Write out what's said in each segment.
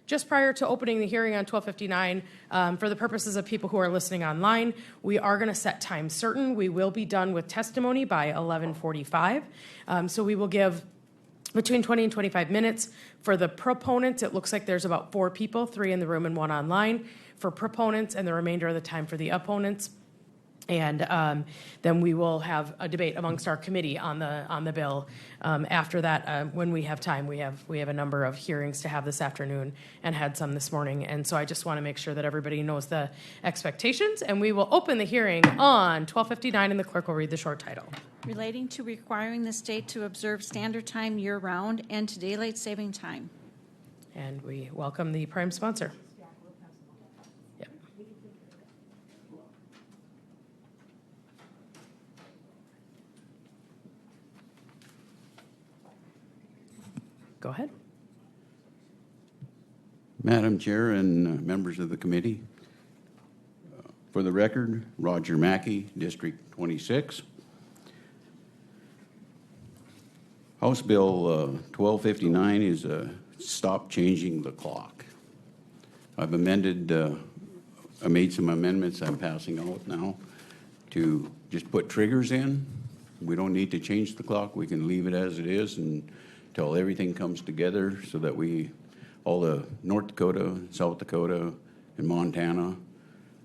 just prior to opening the hearing on 12:59, for the purposes of people who are listening online, we are going to set time certain. We will be done with testimony by 11:45. So we will give between 20 and 25 minutes. For the proponents, it looks like there's about 4 people, 3 in the room and 1 online for proponents, and the remainder of the time for the opponents. And then we will have a debate amongst our committee on the bill. After that, when we have time, we have a number of hearings to have this afternoon and had some this morning. And so I just want to make sure that everybody knows the expectations. And we will open the hearing on 12:59, and the clerk will read the short title. Relating to requiring the state to observe standard time year-round and to daylight saving time. And we welcome the prime sponsor. Yep. Go ahead. Madam Chair and members of the committee, for the record, Roger Maki, District 26. House Bill 1259 is stop changing the clock. I've amended, I made some amendments I'm passing out now to just put triggers in. We don't need to change the clock. We can leave it as it is until everything comes together so that all the North Dakota, South Dakota, and Montana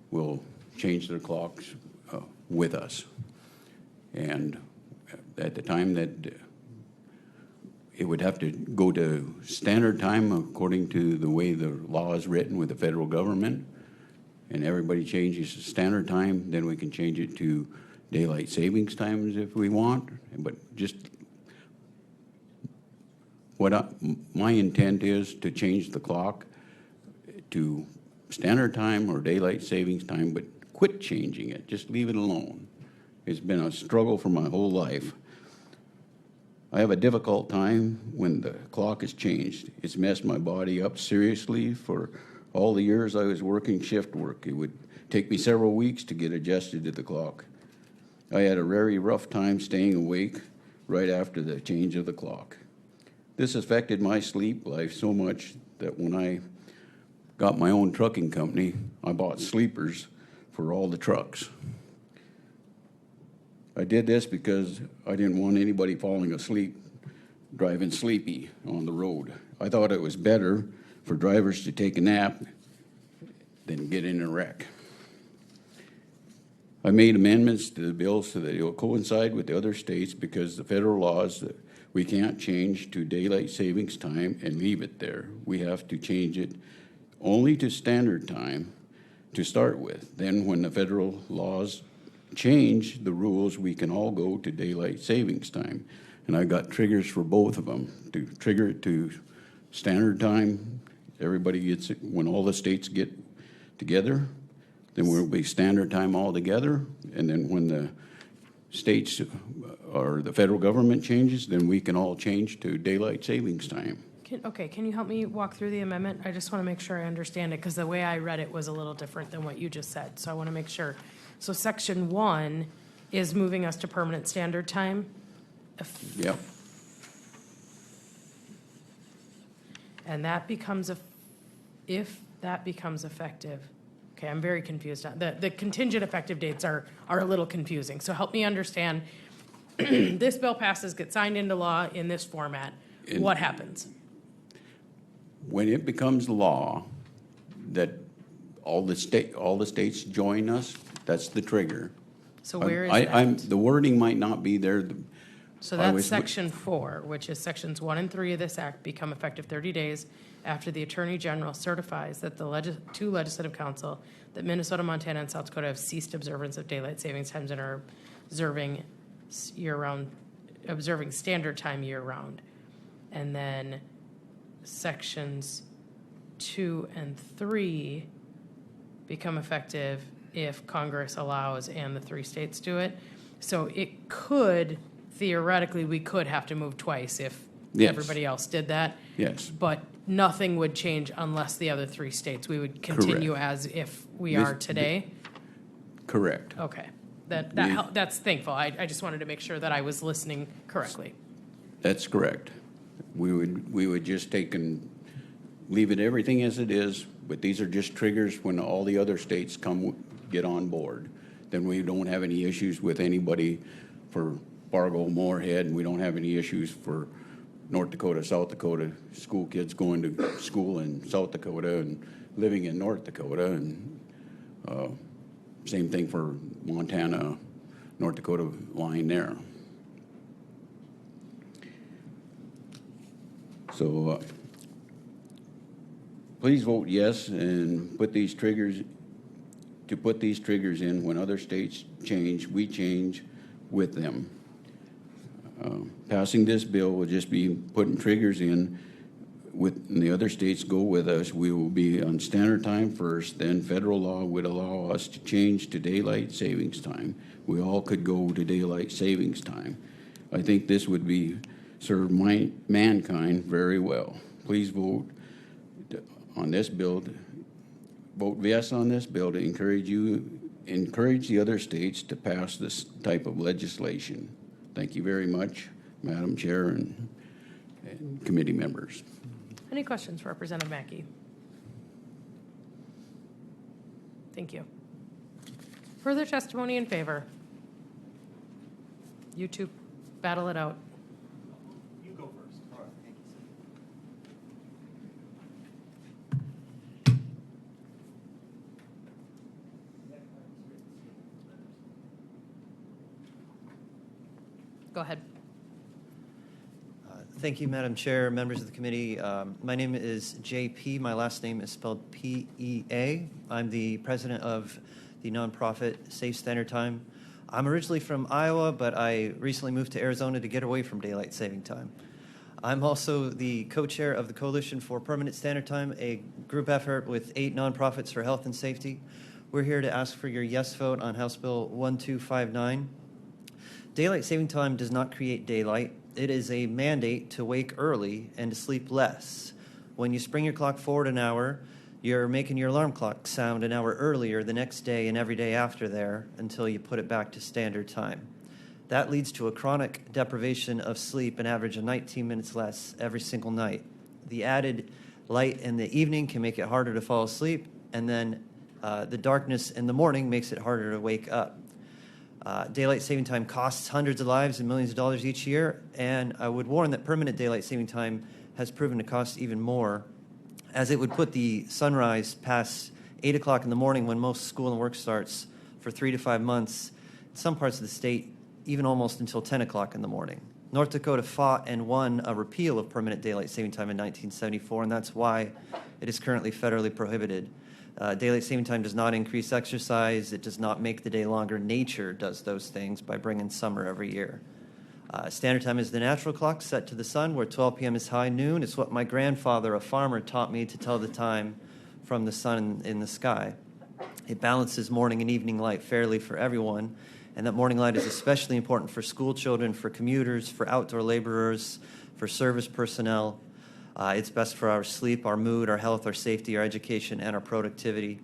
will change their clocks with us. And at the time that it would have to go to standard time according to the way the law is written with the federal government, and everybody changes to standard time, then we can change it to daylight savings times if we want. But just my intent is to change the clock to standard time or daylight savings time, but quit changing it. Just leave it alone. It's been a struggle for my whole life. I have a difficult time when the clock is changed. It's messed my body up seriously for all the years I was working shift work. It would take me several weeks to get adjusted to the clock. I had a very rough time staying awake right after the change of the clock. This affected my sleep life so much that when I got my own trucking company, I bought sleepers for all the trucks. I did this because I didn't want anybody falling asleep driving sleepy on the road. I thought it was better for drivers to take a nap than get in a wreck. I made amendments to the bill so that it will coincide with the other states because the federal laws that we can't change to daylight savings time and leave it there. We have to change it only to standard time to start with. Then when the federal laws change the rules, we can all go to daylight savings time. And I got triggers for both of them. To trigger it to standard time, everybody gets it when all the states get together, then we'll be standard time all together. And then when the states or the federal government changes, then we can all change to daylight savings time. Can you help me walk through the amendment? I just want to make sure I understand it because the way I read it was a little different than what you just said. So I want to make sure. So section 1 is moving us to permanent standard time. Yep. And that becomes if that becomes effective. Okay, I'm very confused. The contingent effective dates are a little confusing. So help me understand. This bill passes, gets signed into law in this format. What happens? When it becomes law that all the states join us, that's the trigger. So where is that? The wording might not be there. So that's section 4, which is sections 1 and 3 of this act become effective 30 days after the Attorney General certifies that the two Legislative Council that Minnesota, Montana, and South Dakota have ceased observance of daylight savings times and are observing standard time year-round. And then sections 2 and 3 become effective if Congress allows and the 3 states do it. So it could, theoretically, we could have to move twice if everybody else did that. Yes. But nothing would change unless the other 3 states. We would continue as if we are today. Correct. Okay. That's thankful. I just wanted to make sure that I was listening correctly. That's correct. We would just take and leave it everything as it is, but these are just triggers when all the other states get on board. Then we don't have any issues with anybody for Fargo, Moorhead, and we don't have any issues for North Dakota, South Dakota, school kids going to school in South Dakota and living in North Dakota, and same thing for Montana, North Dakota line there. So please vote yes and put these triggers in. When other states change, we change with them. Passing this bill will just be putting triggers in. When the other states go with us, we will be on standard time first, then federal law would allow us to change to daylight savings time. We all could go to daylight savings time. I think this would serve mankind very well. Please vote on this bill. Vote yes on this bill to encourage the other states to pass this type of legislation. Thank you very much, Madam Chair and committee members. Any questions for Representative Maki? Thank you. Further testimony in favor? You two battle it out. You go first. All right, thank Go ahead. Thank you, Madam Chair, members of the committee. My name is JP. My last name is spelled P-E-A. I'm the president of the nonprofit Safe Standard Time. I'm originally from Iowa, but I recently moved to Arizona to get away from daylight saving time. I'm also the co-chair of the Coalition for Permanent Standard Time, a group effort with 8 nonprofits for health and safety. We're here to ask for your yes vote on House Bill 1259. Daylight saving time does not create daylight. It is a mandate to wake early and to sleep less. When you spring your clock forward an hour, you're making your alarm clock sound an hour earlier the next day and every day after there until you put it back to standard time. That leads to a chronic deprivation of sleep, an average of 19 minutes less every single night. The added light in the evening can make it harder to fall asleep, and then the darkness in the morning makes it harder to wake up. Daylight saving time costs hundreds of lives and millions of dollars each year, and I would warn that permanent daylight saving time has proven to cost even more, as it would put the sunrise past 8 o'clock in the morning when most school and work starts for 3 to 5 months, in some parts of the state, even almost until 10 o'clock in the morning. North Dakota fought and won a repeal of permanent daylight saving time in 1974, and that's why it is currently federally prohibited. Daylight saving time does not increase exercise. It does not make the day longer. Nature does those things by bringing summer every year. Standard time is the natural clock set to the sun, where 12 p.m. is high noon. It's what my grandfather, a farmer, taught me to tell the time from the sun in the sky. It balances morning and evening light fairly for everyone, and that morning light is especially important for school children, for commuters, for outdoor laborers, for service personnel. It's best for our sleep, our mood, our health, our safety, our education, and our productivity.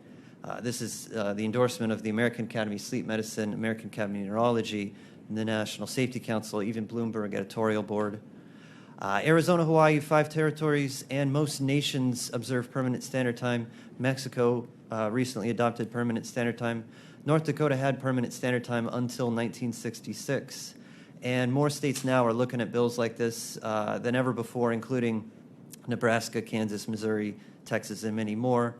This is the endorsement of the American Academy of Sleep Medicine, American Academy of Neurology, and the National Safety Council, even Bloomberg Editorial Board. Arizona, Hawaii, 5 territories, and most nations observe permanent standard time. Mexico recently adopted permanent standard time. North Dakota had permanent standard time until 1966. And more states now are looking at bills like this than ever before, including Nebraska, Kansas, Missouri, Texas, and many more.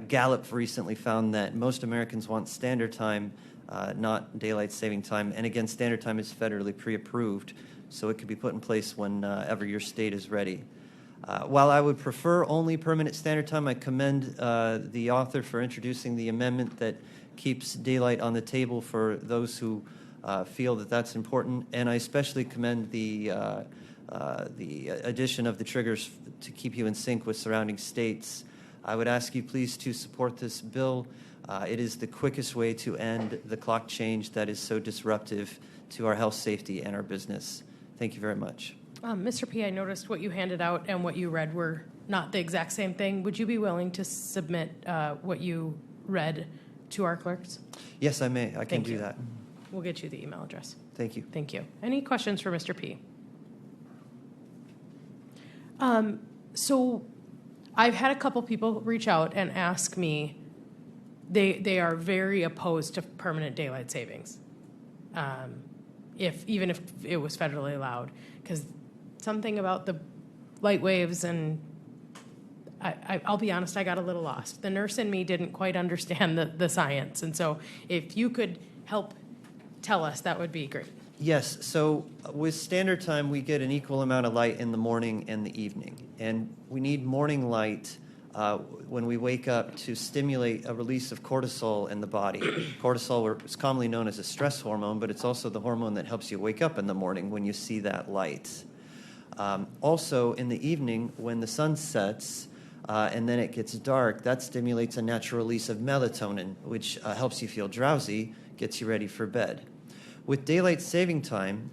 Gallup recently found that most Americans want standard time, not daylight saving time. And again, standard time is federally pre-approved, so it could be put in place whenever your state is ready. While I would prefer only permanent standard time, I commend the author for introducing the amendment that keeps daylight on the table for those who feel that that's important. And I especially commend the addition of the triggers to keep you in sync with surrounding states. I would ask you please to support this bill. It is the quickest way to end the clock change that is so disruptive to our health, safety, and our business. Thank you very much. Mr. P., I noticed what you handed out and what you read were not the exact same thing. Would you be willing to submit what you read to our clerks? Yes, I may. I can Thank do you. that. We'll get you the email address. Thank you. Thank you. Any questions for Mr. P.? So I've had a couple people reach out and ask me, they are very opposed to permanent daylight savings, even if it was federally allowed, because something about the light waves and I'll be honest, I got a little lost. The nurse in me didn't quite understand the science, and so if you could help tell us, that would be great. Yes, so with standard time, we get an equal amount of light in the morning and the evening. And we need morning light when we wake up to stimulate a release of cortisol in the body. Cortisol is commonly known as a stress hormone, but it's also the hormone that helps you wake up in the morning when you see that light. Also, in the evening, when the sun sets and then it gets dark, that stimulates a natural release of melatonin, which helps you feel drowsy, gets you ready for bed. With daylight saving time,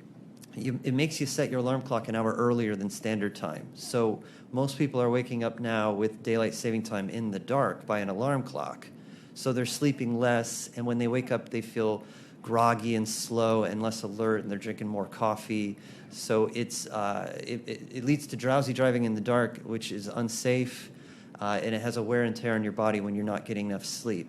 it makes you set your alarm clock an hour earlier than standard time. So most people are waking up now with daylight saving time in the dark by an alarm clock. So they're sleeping less, and when they wake up, they feel groggy and slow and less alert, and they're drinking more coffee. So it leads to drowsy driving in the dark, which is unsafe, and it has a wear and tear on your body when you're not getting enough sleep.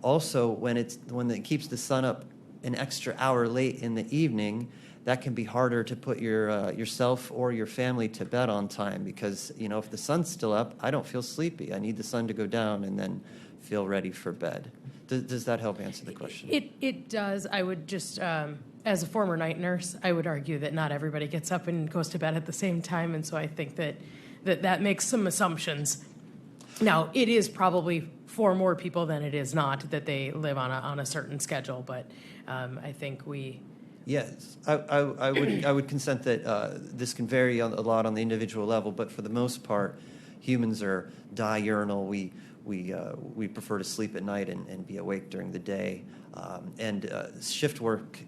Also, when it keeps the sun up an extra hour late in the evening, that can be harder to put yourself or your family to bed on time because, if the sun's still up, I don't feel sleepy. I need the sun to go down and then feel ready for bed. Does that help answer the question? It does. I would just, as a former night nurse, I would argue that not everybody gets up and goes to bed at the same time, and so I think that makes some assumptions. Now, it is probably for more people than it is not that they live on a certain schedule, but I think we... Yes, I would consent that this can vary a lot on the individual level, but for the most part, humans are diurnal. We prefer to sleep at night and be awake during the day, and shift work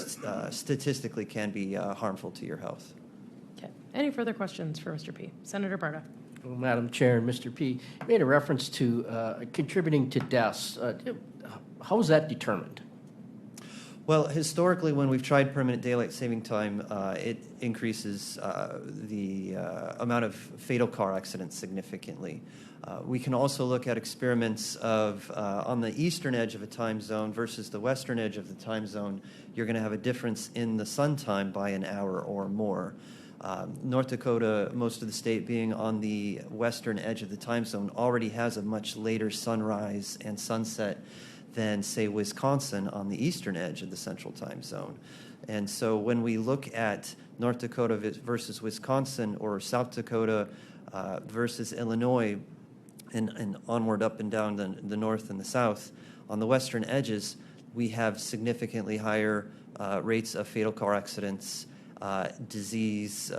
statistically can be harmful to your health. Okay. Any further questions for Mr. P? Senator Barta. Well, Madam Chair and Mr. P, you made a reference to contributing to deaths. How is that determined? Well, historically, when we've tried permanent daylight saving time, it increases the amount of fatal car accidents significantly. We can also look at experiments of on the eastern edge of a time zone versus the western edge of the time zone, you're going to have a difference in the sun time by an hour or more. North Dakota, most of the state being on the western edge of the time zone, already has a much later sunrise and sunset than, say, Wisconsin on the eastern edge of the central time zone. And so when we look at North Dakota versus Wisconsin or South Dakota versus Illinois and onward up and down the north and the south, on the western edges, we have significantly higher rates of fatal car accidents, disease,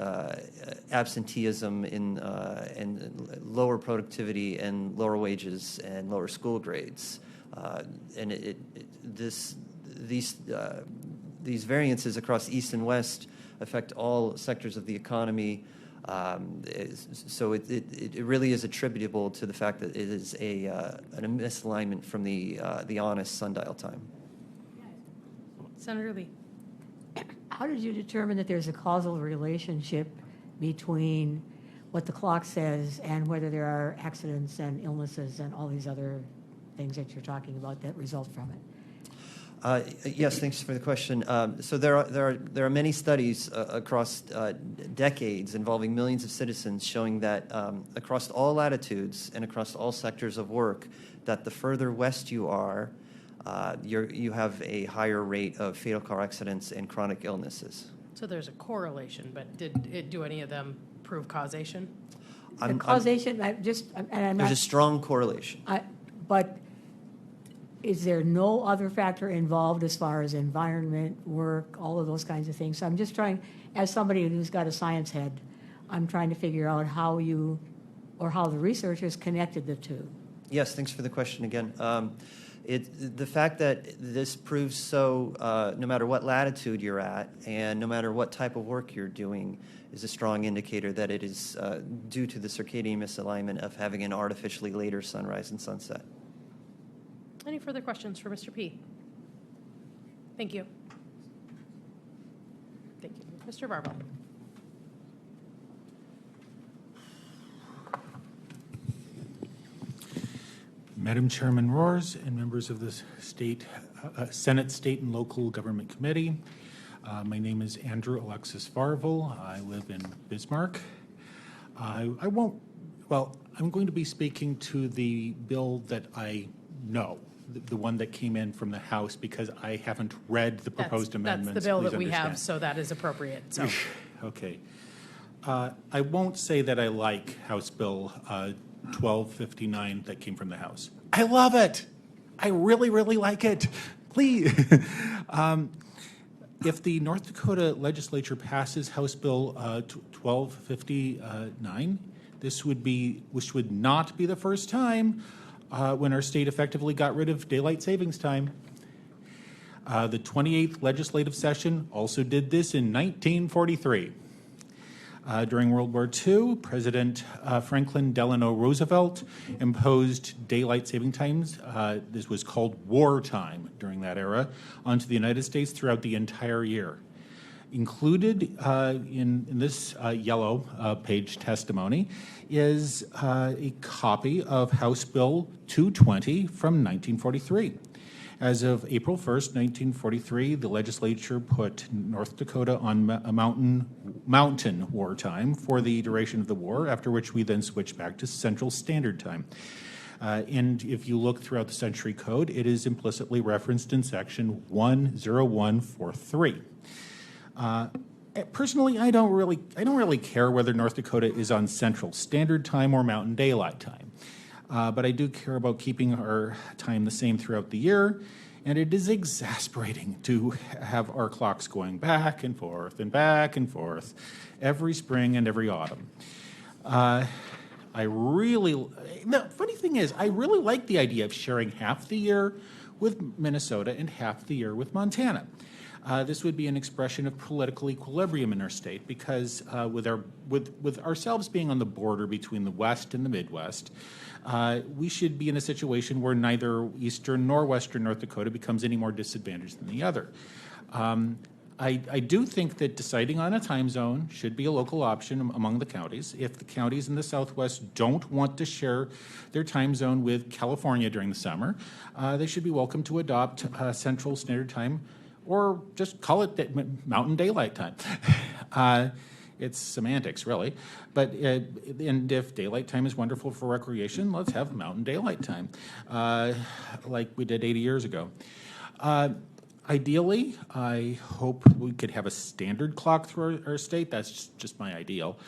absenteeism, and lower productivity and lower wages and lower school grades. And these variances across East and West affect all sectors of the economy. So it really is attributable to the fact that it is a misalignment from the honest sundial time. Senator Lee. How did you determine that there's a causal relationship between what the clock says and whether there are accidents and illnesses and all these other things that you're talking about that result from it? Yes, thanks for the question. So there are many studies across decades involving millions of citizens showing that across all latitudes and across all sectors of work, that the further west you are, you have a higher rate of fatal car accidents and chronic illnesses. So there's a correlation, but do any of them prove causation? The causation, There's a strong correlation. But is there no other factor involved as far as environment, work, all of those kinds of things? So I'm just trying, as somebody who's got a science head, I'm trying to figure out how the researchers connected the two. Yes, thanks for the question again. The fact that this proves so, no matter what latitude you're at and no matter what type of work you're doing, is a strong indicator that it is due to the circadian misalignment of having an artificially later sunrise and sunset. Any further questions for Mr. P? Thank you. Thank you. Mr. Varvel. Madam Chairman Roers and members of the Senate, State, and Local Government Committee. My name is Andrew Alexis Varvel. I live in Bismarck. I'm going to be speaking to the bill that I know, the one that came in from the House, because I haven't read the proposed amendments. That's the bill Please that we have, understand. so that is appropriate. So Okay. I won't say that I like House Bill 1259 that came from the House. I love it. I really, really like it. Please. If the North Dakota legislature passes House Bill 1259, which would not be the first time when our state effectively got rid of daylight savings time. The 28th legislative session also did this in 1943. During World War II, President Franklin Delano Roosevelt imposed daylight saving times. This was called wartime during that era, onto the United States throughout the entire year. Included in this yellow page testimony is a copy of House Bill 220 from 1943. As of April 1st, 1943, the legislature put North Dakota on a mountain wartime for the duration of the war, after which we then switched back to Central Standard Time. And if you look throughout the Century Code, it is implicitly referenced in section 10143. Personally, I don't really care whether North Dakota is on Central Standard Time or Mountain Daylight Time. But I do care about keeping our time the same throughout the year, and it is exasperating to have our clocks going back and forth every spring and every autumn. The funny thing is, I really like the idea of sharing half the year with Minnesota and half the year with Montana. This would be an expression of political equilibrium in our state, because with ourselves being on the border between the West and the Midwest, we should be in a situation where neither Eastern nor Western North Dakota becomes any more disadvantaged than the other. I do think that deciding on a time zone should be a local option among the counties. If the counties in the Southwest don't want to share their time zone with California during the summer, they should be welcome to adopt Central Standard Time, or just call it Mountain Daylight Time. It's semantics, really. But and if daylight time is wonderful for recreation, let's have Mountain Daylight Time, like we did 80 years ago. Ideally, I hope we could have a standard clock through our state. That's just my ideal.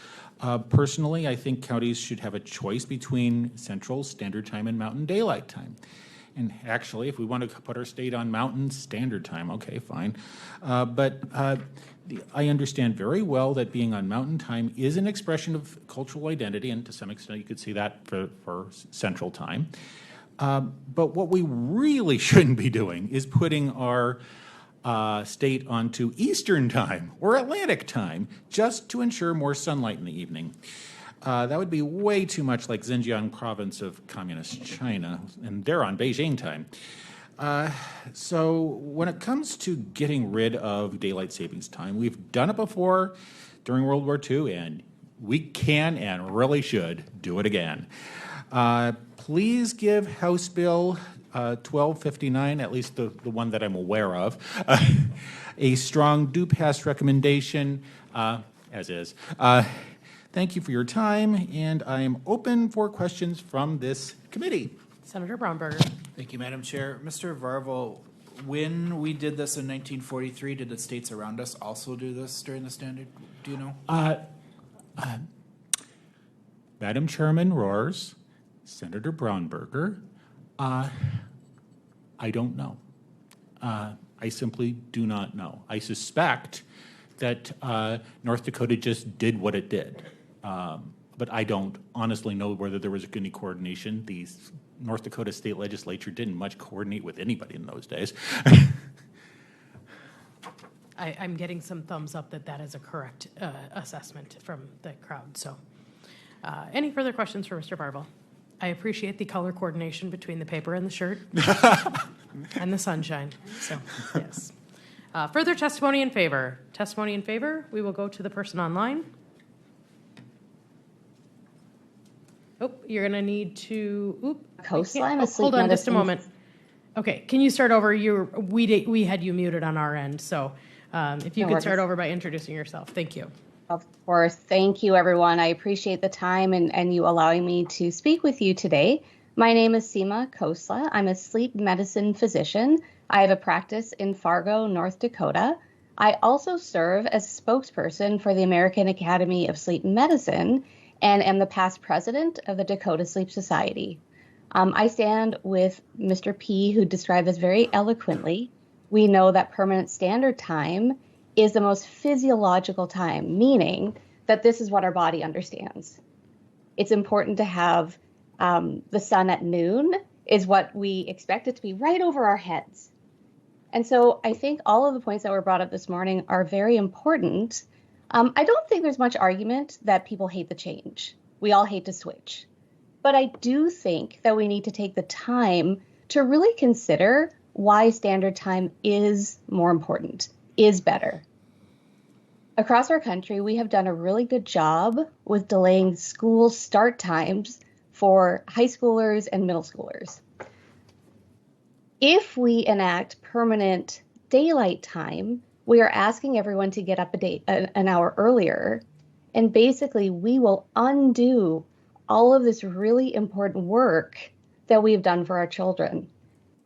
Personally, I think counties should have a choice between Central Standard Time and Mountain Daylight Time. And actually, if we want to put our state on Mountain Standard Time, okay, fine. But I understand very well that being on Mountain Time is an expression of cultural identity, and to some extent you could see that for Central Time. But what we really shouldn't be doing is putting our state onto Eastern Time or Atlantic Time just to ensure more sunlight in the evening. That would be way too much like Xinjiang province of communist China, and they're on Beijing time. So when it comes to getting rid of daylight savings time, we've done it before during World War II, and we can and really should do it again. Please give House Bill 1259, at least the one that I'm aware of, a strong do pass recommendation, as is. Thank you for your time, and I am open for questions from this committee. Senator Braunberger. Thank you, Madam Chair. Mr. Varvel, when we did this in 1943, did the states around us also do this during the standard? Do you know? Madam Chairman Roers, Senator Braunberger, I don't know. I simply do not know. I suspect that North Dakota just did what it did. But I don't honestly know whether there was any coordination. The North Dakota state legislature didn't much coordinate with anybody in those days. I'm getting some thumbs up that is a correct assessment from the crowd. So any further questions for Mr. Varvel? I appreciate the color coordination between the paper and the shirt and the sunshine. So, yes. Further testimony in favor. Testimony in favor. We will go to the person online. Oh, you're going to need to, Khosla, I'm a oh, sleep hold on just a medicine- moment. Okay, can you start over? We had you muted on our end, so if you No could start worries. over by introducing yourself. Thank you. Of course. Thank you, everyone. I appreciate the time and you allowing me to speak with you today. My name is Seema Khosla. I'm a sleep medicine physician. I have a practice in Fargo, North Dakota. I also serve as a spokesperson for the American Academy of Sleep Medicine and am the past president of the Dakota Sleep Society. I stand with Mr. P, who described this very eloquently. We know that permanent standard time is the most physiological time, meaning that this is what our body understands. It's important to have the sun at noon is what we expect it to be right over our heads. And so I think all of the points that were brought up this morning are very important. I don't think there's much argument that people hate the change. We all hate to switch. But I do think that we need to take the time to really consider why standard time is more important, is better. Across our country, we have done a really good job with delaying school start times for high schoolers and middle schoolers. If we enact permanent daylight time, we are asking everyone to get up an hour earlier, and basically we will undo all of this really important work that we've done for our children.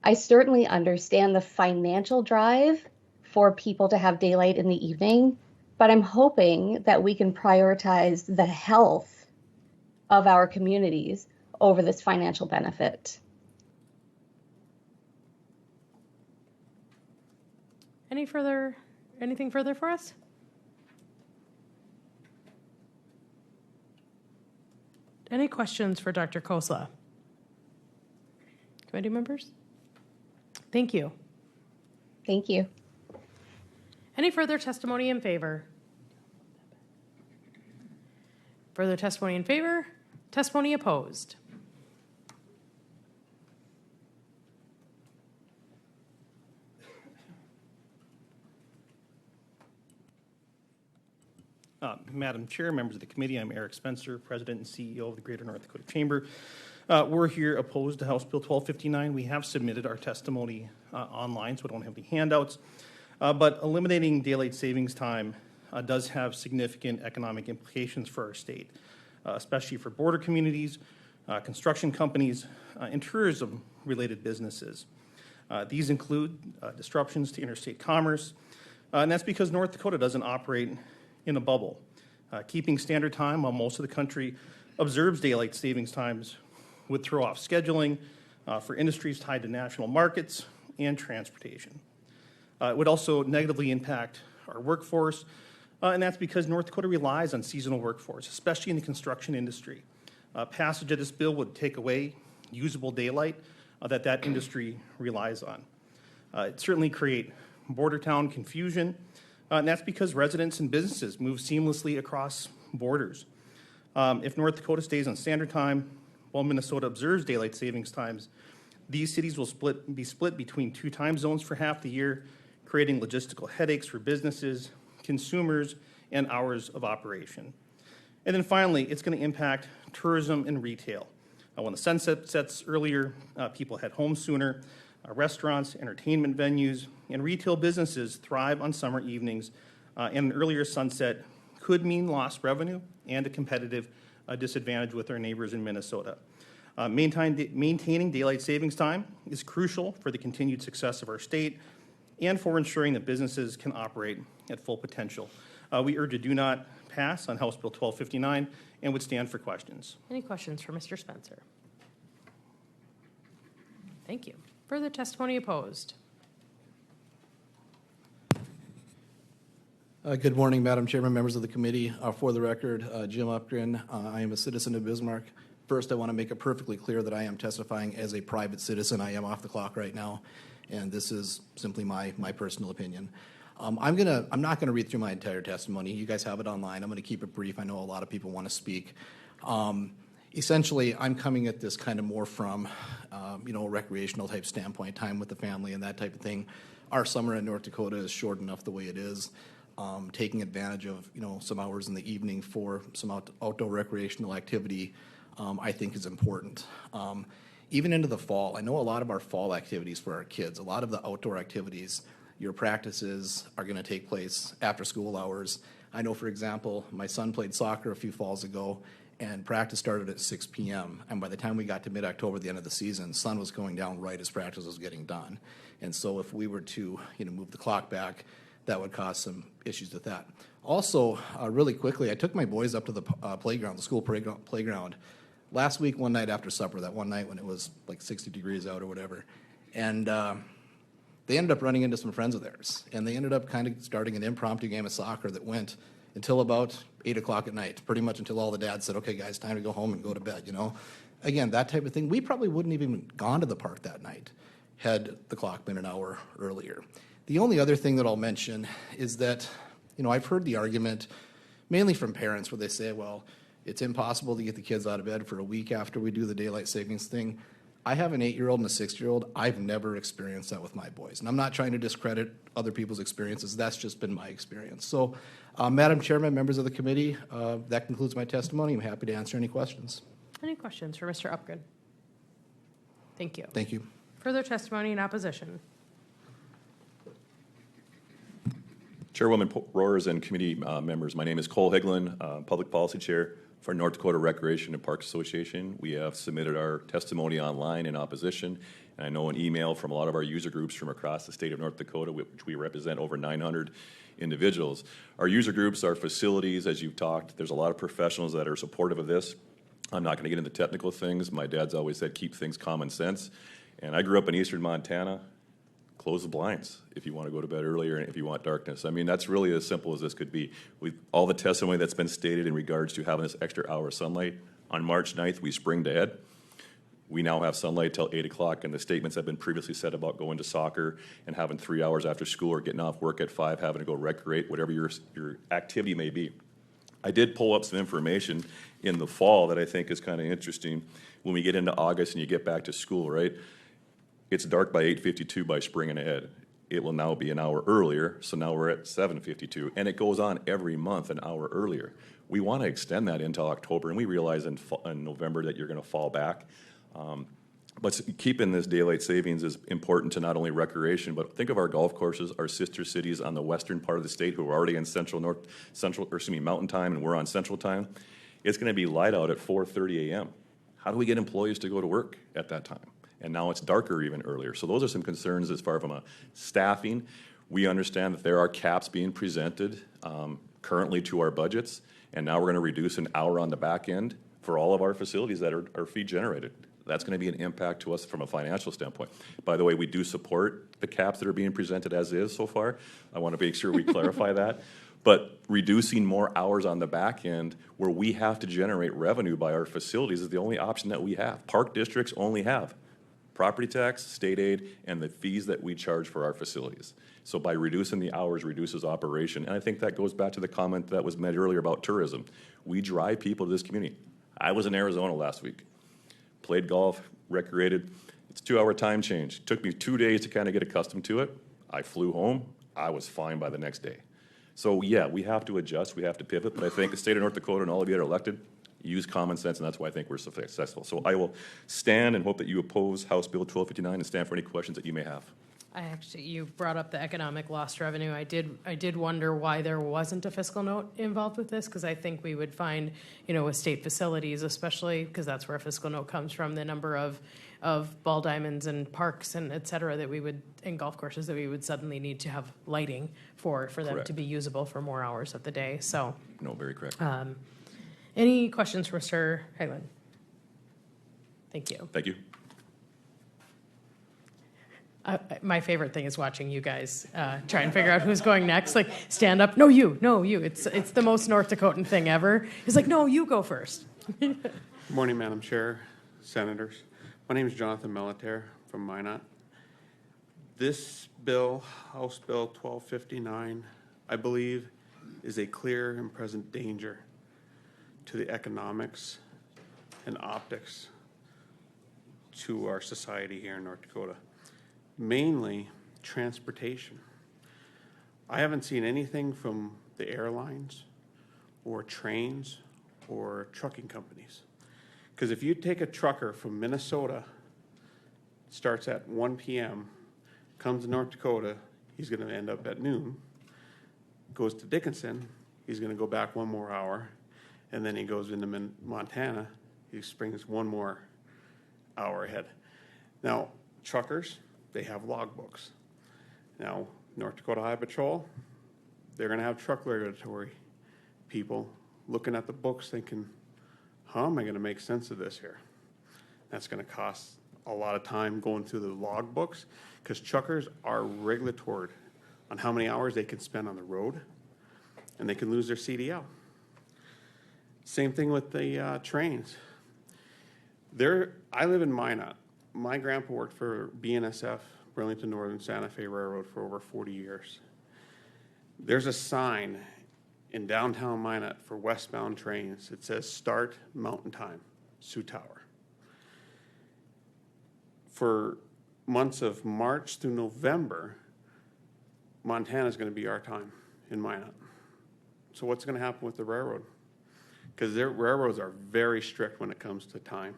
I certainly understand the financial drive for people to have daylight in the evening, but I'm hoping that we can prioritize the health of our communities over this financial benefit. Anything further for us? Any questions for Dr. Khosla? Committee members? Thank you. Thank you. Any further testimony in favor? Further testimony in favor? Testimony opposed? Madam Chair, members of the committee, I'm Arik Spencer, President and CEO of the Greater North Dakota Chamber. We're here opposed to House Bill 1259. We have submitted our testimony online, so we don't have any handouts. But eliminating daylight savings time does have significant economic implications for our state, especially for border communities, construction companies, and tourism-related businesses. These include disruptions to interstate commerce, and that's because North Dakota doesn't operate in a bubble. Keeping standard time while most of the country observes daylight savings times would throw off scheduling for industries tied to national markets and transportation. It would also negatively impact our workforce, and that's because North Dakota relies on seasonal workforce, especially in the construction industry. Passage of this bill would take away usable daylight that industry relies on. It certainly create border town confusion, and that's because residents and businesses move seamlessly across borders. If North Dakota stays on standard time while Minnesota observes daylight savings times, these cities will be split between two time zones for half the year, creating logistical headaches for businesses, consumers, and hours of operation. And then finally, it's going to impact tourism and retail. When the sun sets earlier, people head home sooner. Restaurants, entertainment venues, and retail businesses thrive on summer evenings, and an earlier sunset could mean lost revenue and a competitive disadvantage with our neighbors in Minnesota. Maintaining daylight savings time is crucial for the continued success of our state and for ensuring that businesses can operate at full potential. We urge a do not pass on House Bill 1259 and would stand for questions. Any questions for Mr. Spencer? Thank you. Further testimony opposed? Good morning, Madam Chairman, members of the committee. For the record, Jim Upgren. I am a citizen of Bismarck. First, I want to make it perfectly clear that I am testifying as a private citizen. I am off the clock right now, and this is simply my personal opinion. I'm not going to read through my entire testimony. You guys have it online. I'm going to keep it brief. I know a lot of people want to speak. Essentially, I'm coming at this kind of more from, a recreational type standpoint, time with the family and that type of thing. Our summer in North Dakota is short enough the way it is. Taking advantage of, some hours in the evening for some outdoor recreational activity I think is important. Even into the fall, I know a lot of our fall activities for our kids, a lot of the outdoor activities, your practices are going to take place after school hours. I know, for example, my son played soccer a few falls ago, and practice started at 6 p.m. And by the time we got to mid-October, the end of the season, sun was going down right as practice was getting done. And so if we were to, move the clock back, that would cause some issues with that. Also, really quickly, I took my boys up to the playground, the school playground, last week one night after supper, that one night when it was like 60 degrees out or whatever. And they ended up running into some friends of theirs. And they ended up kind of starting an impromptu game of soccer that went until about 8 o'clock at night, pretty much until all the dads said, okay, guys, time to go home and go to bed, Again, that type of thing. We probably wouldn't have even gone to the park that night had the clock been an hour earlier. The only other thing that I'll mention is that, I've heard the argument mainly from parents where they say, well, it's impossible to get the kids out of bed for a week after we do the daylight savings thing. I have an 8-year-old and a 6-year-old. I've never experienced that with my boys. And I'm not trying to discredit other people's experiences. That's just been my experience. So, Madam Chairman, members of the committee, that concludes my testimony. I'm happy to answer any questions. Any questions for Mr. Upgren? Thank you. Thank you. Further testimony in opposition? Chairwoman Roers and committee members, my name is Cole Higlin, Public Policy Chair for North Dakota Recreation and Parks Association. We have submitted our testimony online in opposition, and I know an email from a lot of our user groups from across the state of North Dakota, which we represent over 900 individuals. Our user groups, our facilities, as you've talked, there's a lot of professionals that are supportive of this. I'm not going to get into technical things. My dad's always said keep things common sense. And I grew up in eastern Montana. Close the blinds if you want to go to bed earlier and if you want darkness. I mean, that's really as simple as this could be. With all the testimony that's been stated in regards to having this extra hour of sunlight, on March 9th, we springed ahead. We now have sunlight till 8 o'clock, and the statements have been previously said about going to soccer and having 3 hours after school or getting off work at 5, having to go recreate, whatever your activity may be. I did pull up some information in the fall that I think is kind of interesting. When we get into August and you get back to school, right? It's dark by 8:52 by springing ahead. It will now be an hour earlier, so now we're at 7:52, and it goes on every month an hour earlier. We want to extend that into October, and we realize in November that you're going to fall back. But keeping this daylight savings is important to not only recreation, but think of our golf courses, our sister cities on the western part of the state who are already in Mountain Time, and we're on Central Time. It's going to be light out at 4:30 a.m. How do we get employees to go to work at that time? And now it's darker even earlier. So those are some concerns as far from a staffing. We understand that there are caps being presented currently to our budgets, and now we're going to reduce an hour on the back end for all of our facilities that are fee generated. That's going to be an impact to us from a financial standpoint. By the way, we do support the caps that are being presented as is so far. I want to make sure we clarify that. But reducing more hours on the back end where we have to generate revenue by our facilities is the only option that we have. Park districts only have property tax, state aid, and the fees that we charge for our facilities. So by reducing the hours reduces operation. And I think that goes back to the comment that was made earlier about tourism. We drive people to this community. I was in Arizona last week, played golf, recreated. It's a 2-hour time change. It took me 2 days to kind of get accustomed to it. I flew home. I was fine by the next day. So yeah, we have to adjust, we have to pivot, but I think the state of North Dakota and all of you that are elected use common sense, and that's why I think we're so successful. So I will stand and hope that you oppose House Bill 1259 and stand for any questions that you may have. You brought up the economic lost revenue. I did wonder why there wasn't a fiscal note involved with this, because I think we would find, with state facilities, especially because that's where a fiscal note comes from, the number of ball diamonds and parks and et cetera and golf courses that we would suddenly need to have lighting for them Correct. to be usable for more hours of the day. So, No, very correct. any questions for Mr. Higlin? Thank you. Thank you. My favorite thing is watching you guys try and figure out who's going next. Like, stand up. No, you. It's the most North Dakotan thing ever. It's like, no, you go first. Good morning, Madam Chair, Senators. My name is Jonathan Malaterre from Minot. This bill, House Bill 1259, I believe is a clear and present danger to the economics and optics to our society here in North Dakota. Mainly transportation. I haven't seen anything from the airlines or trains or trucking companies Because if you take a trucker from Minnesota, starts at 1 p.m., comes to North Dakota, he's going to end up at noon, goes to Dickinson, he's going to go back 1 more hour, and then he goes into Montana, he springs 1 more hour ahead. Now, truckers, they have logbooks. Now, North Dakota Highway Patrol, they're going to have truck regulatory people looking at the books thinking, how am I going to make sense of this here? That's going to cost a lot of time going through the log books because truckers are regulatory on how many hours they can spend on the road, and they can lose their CDL. Same thing with the trains. I live in Minot. My grandpa worked for BNSF, Burlington Northern Santa Fe Railroad, for over 40 years. There's a sign in downtown Minot for westbound trains. It says start mountain time, Sioux Tower. For months of March through November, Montana is going to be our time in Minot. So what's going to happen with the railroad? Because their railroads are very strict when it comes to time.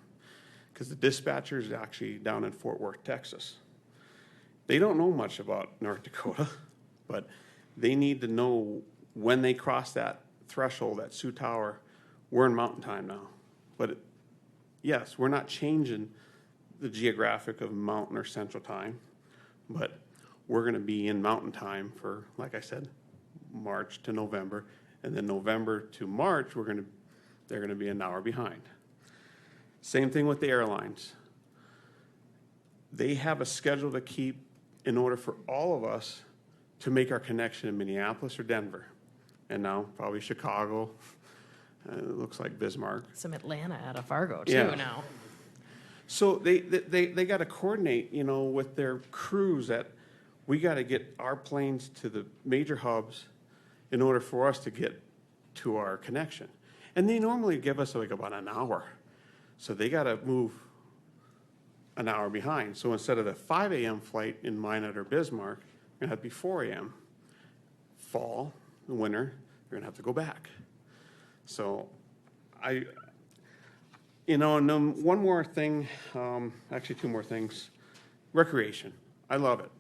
Because the dispatcher is actually down in Fort Worth, Texas. They don't know much about North Dakota, but they need to know when they cross that threshold at Sioux Tower, we're in mountain time now. But yes, we're not changing the geographic of mountain or central time, but we're going to be in mountain time for, like I said, March to November, and then November to March, they're going to be an hour behind. Same thing with the airlines. They have a schedule to keep in order for all of us to make our connection in Minneapolis or Denver. And now probably Chicago. It looks like Bismarck. Some Atlanta out of Fargo too now. So they got to coordinate, with their crews that we got to get our planes to the major hubs in order for us to get to our connection. And they normally give us like about an hour. So they got to move an hour behind. So instead of the 5 a.m. flight in Minot or Bismarck, it's going to have to be 4 a.m. Fall, winter, they're going to have to go back. So and then one more thing, actually 2 more things. Recreation. I love it.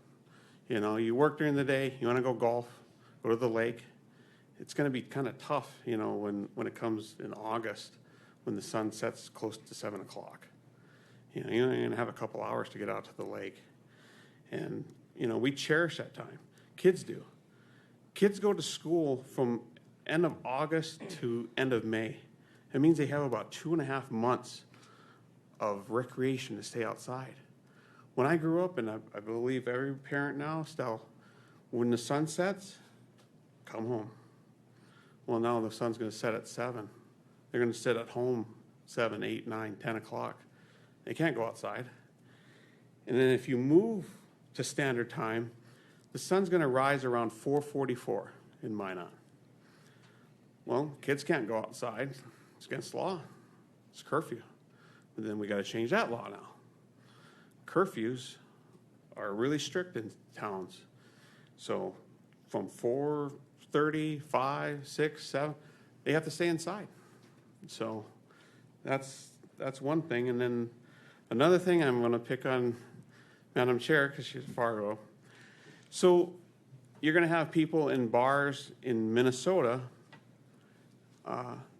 You work during the day, you want to go golf, go to the lake. It's going to be kind of tough, when it comes in August, when the sun sets close to 7 o'clock. You're going to have a couple hours to get out to the lake. And, we cherish that time. Kids do. Kids go to school from end of August to end of May. It means they have about 2.5 months of recreation to stay outside. When I grew up, and I believe every parent now still, when the sun sets, come home. Well, now the sun's going to set at 7. They're going to sit at home 7, 8, 9, 10 o'clock. They can't go outside. And then if you move to standard time, the sun's going to rise around 4:44 in Minot. Well, kids can't go outside. It's against the law. It's curfew. But then we got to change that law now. Curfews are really strict in towns. So from 4:30, 5, 6, 7, they have to stay inside. So that's one thing. And then another thing I'm going to pick on Madam Chair because she's Fargo. So you're going to have people in bars in Minnesota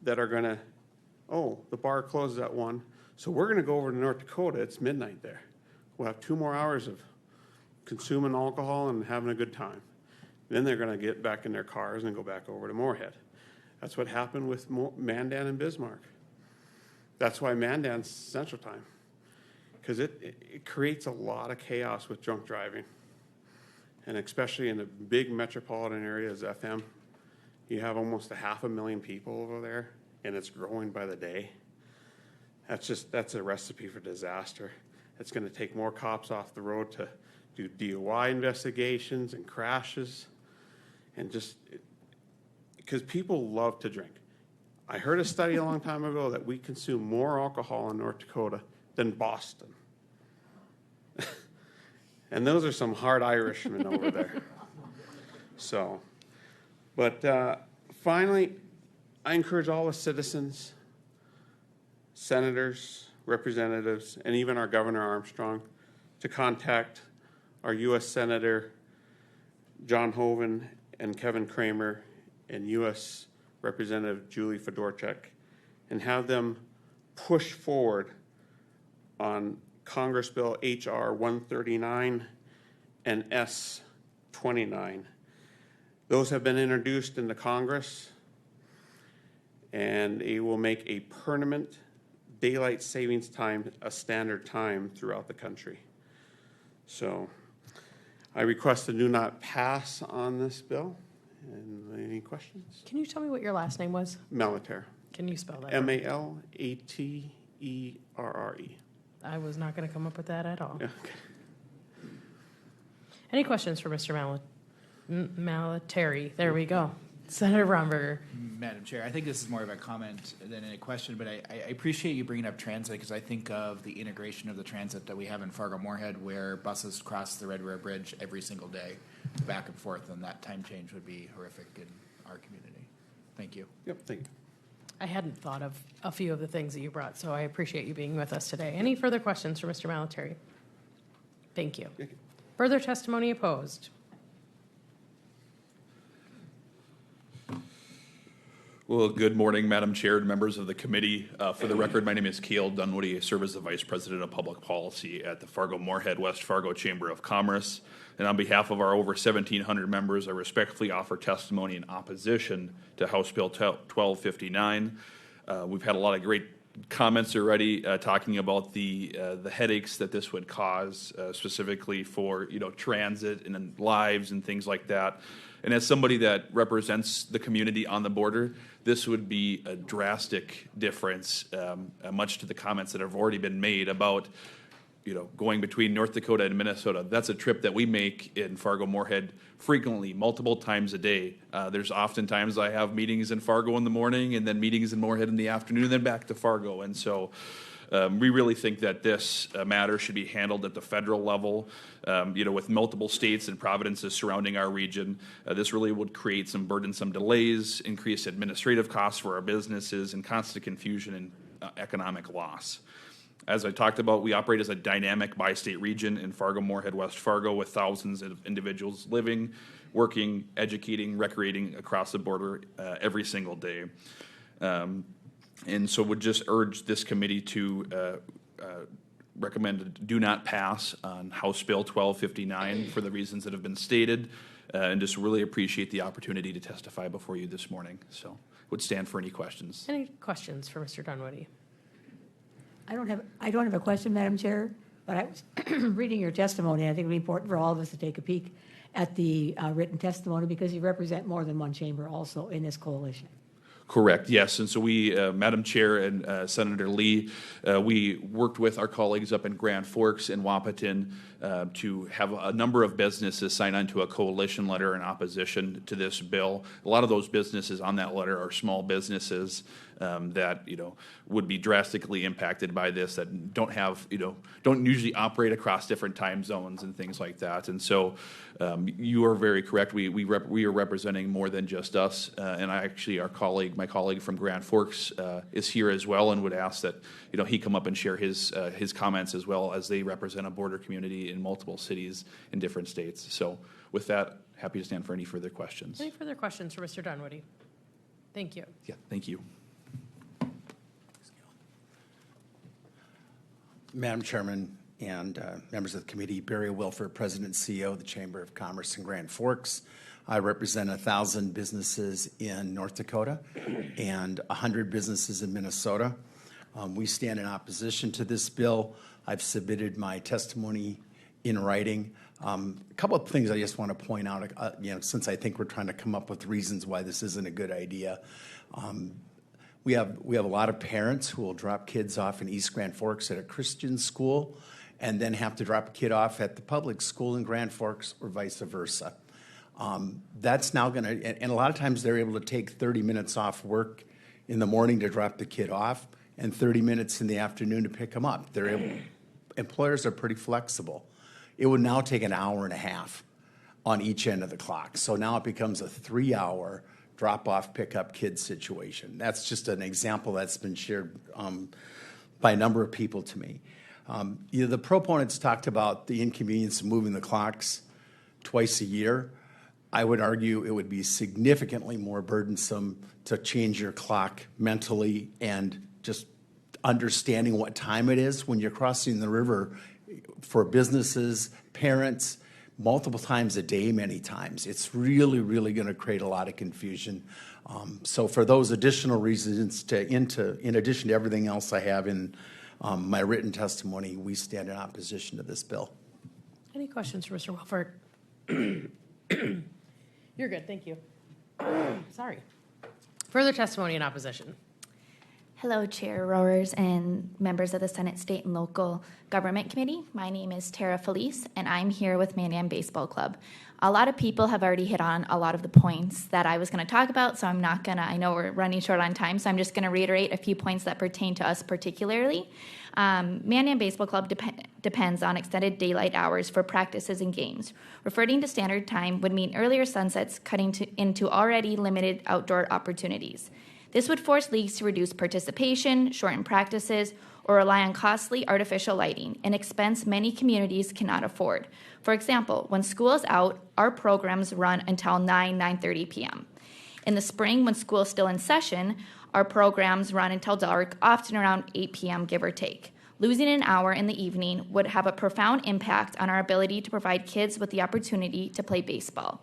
that are going to, the bar closes at 1. So we're going to go over to North Dakota. It's midnight there. We'll have 2 more hours of consuming alcohol and having a good time. Then they're going to get back in their cars and go back over to Moorhead. That's what happened with Mandan and Bismarck. That's why Mandan's Central Time, because it creates a lot of chaos with drunk driving. And especially in a big metropolitan area as FM, you have almost 500,000 people over there, and it's growing by the day. That's a recipe for disaster. It's going to take more cops off the road to do DUI investigations and crashes, and just because people love to drink. I heard a study a long time ago that we consume more alcohol in North Dakota than Boston. And those are some hard Irishmen over there. So, but finally, I encourage all the citizens senators, representatives, and even our Governor Armstrong to contact our U.S. Senator John Hoeven and Kevin Kramer and U.S. Representative Julie Fedorchak and have them push forward on Congress Bill H.R. 139 and S 29. Those have been introduced into Congress, and it will make a permanent daylight savings time a standard time throughout the country. So I request to do not pass on this bill. And any questions? Can you tell me what your last name was? Malaterre. Can you spell that? Malaterre. I was not going to come up with that at all. Yeah. Any questions for Mr. Malaterre? There we go. Senator Braunberger. Madam Chair, I think this is more of a comment than a question, but I appreciate you bringing up transit because I think of the integration of the transit that we have in Fargo Moorhead where buses cross the Red River Bridge every single day back and forth, and that time change would be horrific in our community. Thank you. Yep, thank you. I hadn't thought of a few of the things that you brought, so I appreciate you being with us today. Any further questions for Mr. Malaterre? Thank you. Thank you. Further testimony opposed? Well, good morning, Madam Chair and members of the committee. For the record, my name is Cale Dunwoody. I serve as the Vice President of Public Policy at the Fargo Moorhead West Fargo Chamber of Commerce. And on behalf of our over 1,700 members, I respectfully offer testimony in opposition to House Bill 1259. We've had a lot of great comments already talking about the headaches that this would cause, specifically for transit and lives and things like that. And as somebody that represents the community on the border, this would be a drastic difference, much to the comments that have already been made about going between North Dakota and Minnesota. That's a trip that we make in Fargo Moorhead frequently, multiple times a day. There's often times I have meetings in Fargo in the morning and then meetings in Moorhead in the afternoon and then back to Fargo. And so we really think that this matter should be handled at the federal level. With multiple states and provinces surrounding our region, this really would create some burdensome delays, increased administrative costs for our businesses, and constant confusion and economic loss. As I talked about, we operate as a dynamic bi-state region in Fargo, Moorhead, West Fargo, with thousands of individuals living, working, educating, recreating across the border every single day. And so would just urge this committee to recommend do not pass on House Bill 1259 for the reasons that have been stated, and just really appreciate the opportunity to testify before you this morning. So would stand for any questions. Any questions for Mr. Dunwoody? I don't have a question, Madam Chair, but I was reading your testimony. I think it would be important for all of us to take a peek at the written testimony because you represent more than one chamber also in this coalition. Correct, yes. And so we, Madam Chair and Senator Lee, we worked with our colleagues up in Grand Forks and Wahpeton to have a number of businesses sign on to a coalition letter in opposition to this bill. A lot of those businesses on that letter are small businesses that would be drastically impacted by this, that don't usually operate across different time zones and things like that. And so you are very correct. We are representing more than just us. And my colleague from Grand Forks is here as well, and would ask that he come up and share his comments as well, as they represent a border community in multiple cities in different states. So with that, happy to stand for any further questions. Any further questions for Mr. Dunwoody? Thank you. Yeah, thank you. Madam Chairman and members of the committee, Barry Wilfahrt, President and CEO of the Chamber of Commerce in Grand Forks. I represent 1,000 businesses in North Dakota and 100 businesses in Minnesota. We stand in opposition to this bill. I've submitted my testimony in writing. A couple of things I just want to point out, since I think we're trying to come up with reasons why this isn't a good idea. We have a lot of parents who will drop kids off in East Grand Forks at a Christian school and then have to drop a kid off at the public school in Grand Forks or vice versa. That's now going to, and a lot of times they're able to take 30 minutes off work in the morning to drop the kid off and 30 minutes in the afternoon to pick them up. Employers are pretty flexible. It would now take an hour and a half on each end of the clock. So now it becomes a 3-hour drop-off, pick-up kid situation. That's just an example that's been shared by a number of people to me. The proponents talked about the inconvenience of moving the clocks twice a year. I would argue it would be significantly more burdensome to change your clock mentally and just understanding what time it is when you're crossing the river for businesses, parents, multiple times a day, many times. It's really, really going to create a lot of confusion. So for those additional reasons, in addition to everything else I have in my written testimony, we stand in opposition to this bill. Any questions for Mr. Wilfahrt? You're good, thank you. Sorry. Further testimony in opposition. Hello, Chair Roers and members of the Senate State and Local Government Committee. My name is Felice, and I'm here with Mandan Baseball Club. A lot of people have already hit on a lot of the points that I was going to talk about, so I'm not going to, I know we're running short on time, so I'm just going to reiterate a few points that pertain to us particularly. Mandan Baseball Club depends on extended daylight hours for practices and games. Referring to standard time would mean earlier sunsets cutting into already limited outdoor opportunities. This would force leagues to reduce participation, shorten practices, or rely on costly artificial lighting, an expense many communities cannot afford. For example, when school is out, our programs run until 9:30 p.m. In the spring, when school is still in session, our programs run until dark, often around 8 p.m., give or take. Losing an hour in the evening would have a profound impact on our ability to provide kids with the opportunity to play baseball.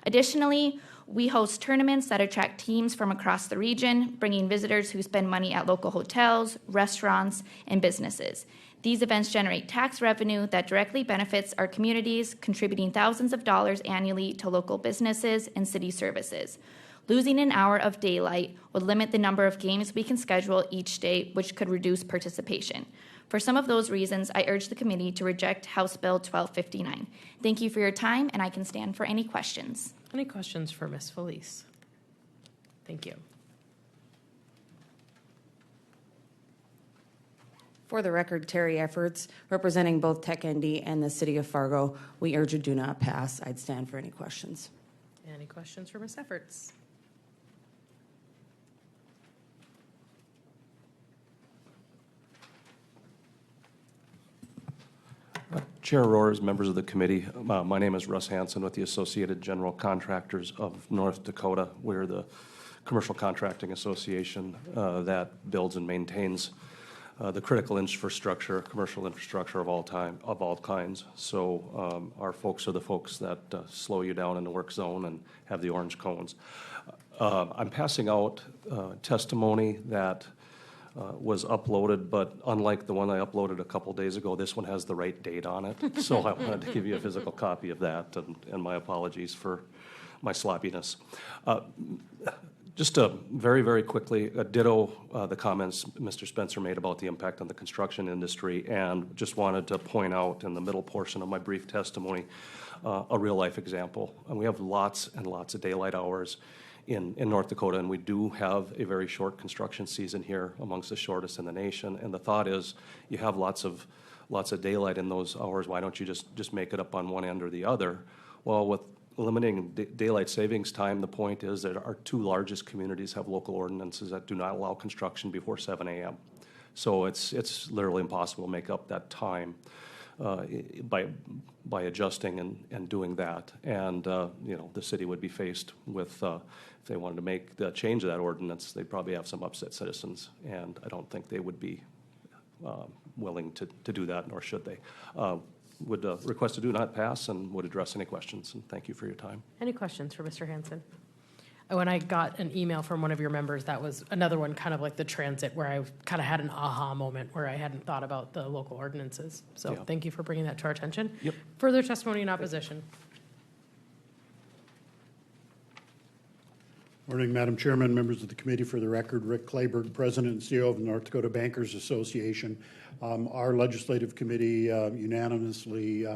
Additionally, we host tournaments that attract teams from across the region, bringing visitors who spend money at local hotels, restaurants, and businesses. These events generate tax revenue that directly benefits our communities, contributing thousands of dollars annually to local businesses and city services. Losing an hour of daylight would limit the number of games we can schedule each day, which could reduce participation. For some of those reasons, I urge the committee to reject House Bill 1259. Thank you for your time, and I can stand for any questions. Any questions for Ms. Felice? Thank you. For the record, Terry Effertz, representing both TechND and the City of Fargo. We urge a do not pass. I'd stand for any questions. Any questions for Ms. Effertz? Chair Roers, members of the committee, my name is Russ Hanson with the Associated General Contractors of North Dakota. We're the commercial contracting association that builds and maintains the critical infrastructure, commercial infrastructure of all kinds. So our folks are the folks that slow you down in the work zone and have the orange cones. I'm passing out testimony that was uploaded, but unlike the one I uploaded a couple days ago, this one has the right date on it. So I wanted to give you a physical copy of that, and my apologies for my sloppiness. Just very, very quickly, ditto the comments Mr. Spencer made about the impact on the construction industry, and just wanted to point out in the middle portion of my brief testimony a real-life example. And we have lots and lots of daylight hours in North Dakota, and we do have a very short construction season here, amongst the shortest in the nation. And the thought is, you have lots of daylight in those hours. Why don't you just make it up on one end or the other? Well, with limiting daylight savings time, the point is that our two largest communities have local ordinances that do not allow construction before 7 a.m. So it's literally impossible to make up that time by adjusting and doing that. And the city would be faced with, if they wanted to make the change of that ordinance, they'd probably have some upset citizens, and I don't think they would be willing to do that, nor should they. Would request to do not pass, and would address any questions, and thank you for your time. Any questions for Mr. Hanson? When I got an email from one of your members, that was another one, kind of like the transit, where I kind of had an aha moment where I hadn't thought about the local ordinances. So Yeah. Thank you for bringing that to our attention. Yep. Further testimony in opposition. Morning, Madam Chairman, members of the committee. For the record, Rick Clayburgh, President and CEO of the North Dakota Bankers Association. Our legislative committee unanimously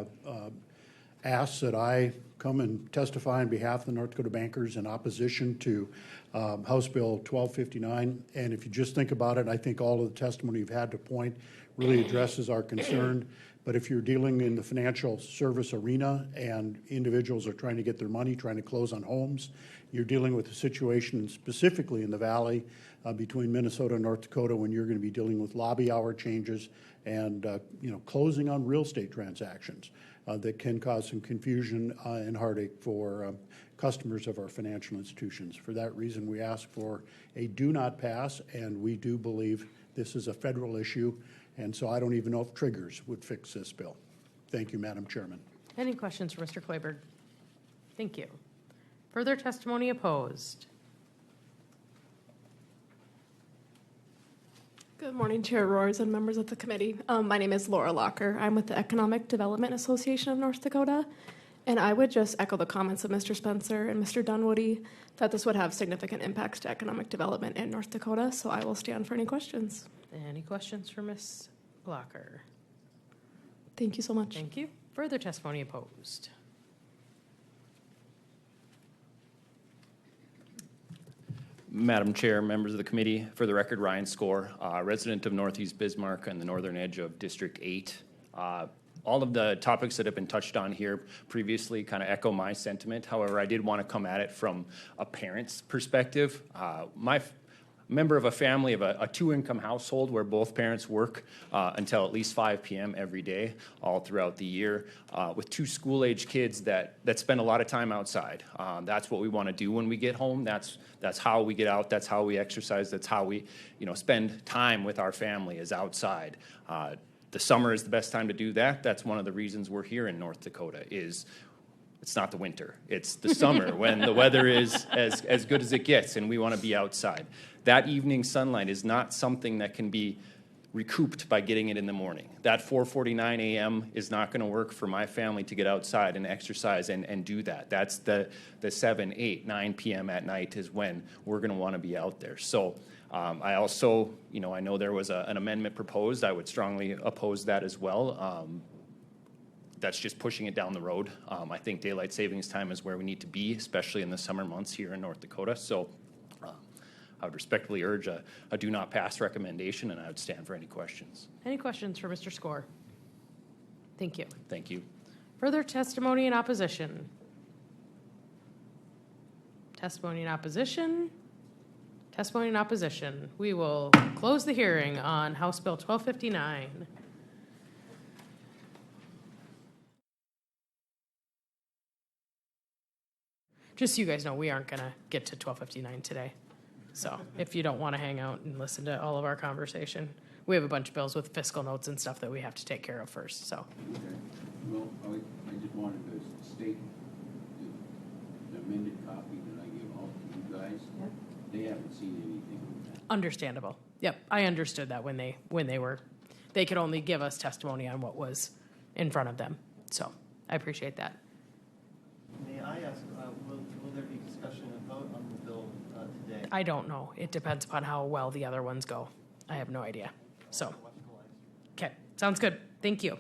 asks that I come and testify on behalf of the North Dakota Bankers in opposition to House Bill 1259. And if you just think about it, I think all of the testimony you've had to point really addresses our concern. But if you're dealing in the financial service arena and individuals are trying to get their money, trying to close on homes, you're dealing with a situation specifically in the valley between Minnesota and North Dakota when you're going to be dealing with lobby hour changes and closing on real estate transactions that can cause some confusion and heartache for customers of our financial institutions. For that reason, we ask for a do not pass, and we do believe this is a federal issue, and so I don't even know if triggers would fix this bill. Thank you, Madam Chairman. Any questions for Mr. Clayburgh? Thank you. Further testimony opposed? Good morning, Chair Roers and members of the committee. My name is Laura Lacher. I'm with the Economic Development Association of North Dakota, and I would just echo the comments of Mr. Spencer and Mr. Dunwoody that this would have significant impacts to economic development in North Dakota, so I will stand for any questions. Any questions for Ms. Lacher? Thank you so much. Thank you. Further testimony opposed? Madam Chair, members of the committee, for the record, Ryan Skor, resident of Northeast Bismarck on the northern edge of District 8. All of the topics that have been touched on here previously kind of echo my sentiment. However, I did want to come at it from a parent's perspective. Member of a family of a two-income household where both parents work until at least 5 p.m. every day, all throughout the year, with 2 school-age kids that spend a lot of time outside. That's what we want to do when we get home. That's how we get out. That's how we exercise. That's how we, spend time with our family is outside. The summer is the best time to do that. That's one of the reasons we're here in North Dakota is it's not the winter. It's the summer when the weather is as good as it gets and we want to be outside. That evening sunlight is not something that can be recouped by getting it in the morning. That 4:49 a.m. is not going to work for my family to get outside and exercise and do that. That's the 7, 8, 9 p.m. at night is when we're going to want to be out there. So I also, I know there was an amendment proposed. I would strongly oppose that as well. That's just pushing it down the road. I think daylight savings time is where we need to be, especially in the summer months here in North Dakota. So I would respectfully urge a do not pass recommendation, and I would stand for any questions. Any questions for Mr. Skor? Thank you. Thank you. Further testimony in opposition? Testimony in opposition? Testimony in opposition. We will close the hearing on House Bill 1259. Just so you guys know, we aren't going to get to 1259 today. So if you don't want to hang out and listen to all of our conversation, we have a bunch of bills with fiscal notes and stuff that we have to take care of first. So. Okay. Well, I just wanted to state the amended copy that I gave all to you guys. Yep. They haven't seen anything on that. Understandable. Yep, I understood that when they could only give us testimony on what was in front of them. So I appreciate that. May I ask, will there be discussion and vote on the bill today? I don't know. It depends upon how well the other ones go. I have no idea. So, okay, sounds good. Thank you.